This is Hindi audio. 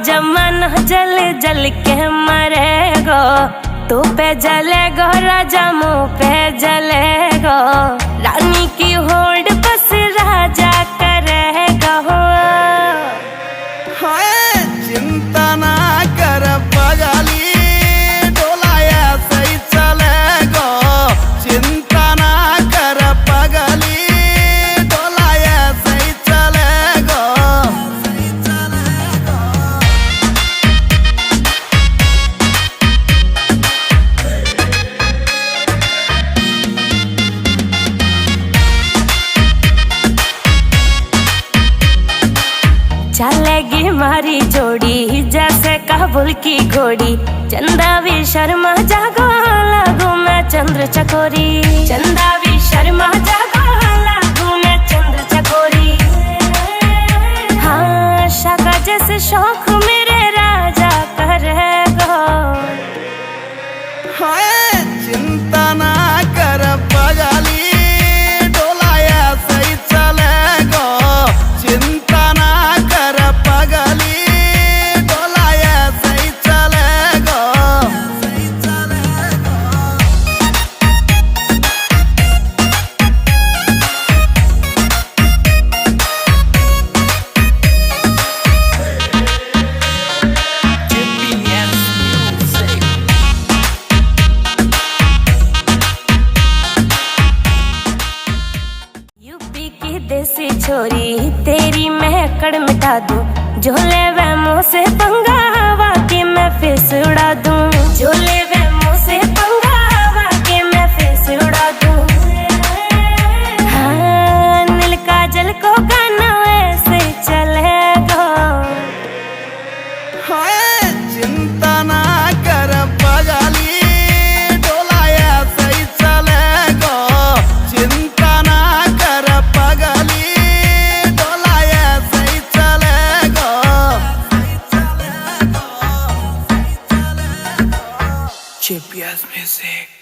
जमाना जल जल के मरेगो। तू पे जलेगो राजा मुँह पे जलेगो। रानी की होड़ बस राजा करेगा। चिंता ना कर पगली, डोलाया सही चलेगो। चिंता ना कर पगली, डोलाया सही चलेगो। चलेगी मारी जोड़ी जैसे काबुल की घोड़ी। चंदा भी शर्मा जागो लागू मैं चंद्र चकोरी। चंदा भी शर्मा जागो लागू मैं चंद्र चकोरी। हाँ शाका जैसे शौक मेरे राजा करेगो। चिंता ना कर पगली, डोलाया सही चलेगो। चिंता ना कर पगली, डोलाया सही चलेगो। यूपी की देसी छोरी तेरी महकड़ मिटा दूं। झोले वे मुँह से पंगा हवा के मैं फेस उड़ा दूं। झोले वे मुँह से पंगा हवा के मैं फेस उड़ा दूं। हाँ नील काजल को गाना वैसे चलेगा। चिंता ना कर पगली, डोलाया सही चलेगो। चिंता ना कर पगली, डोलाया सही चलेगो। GPS Music।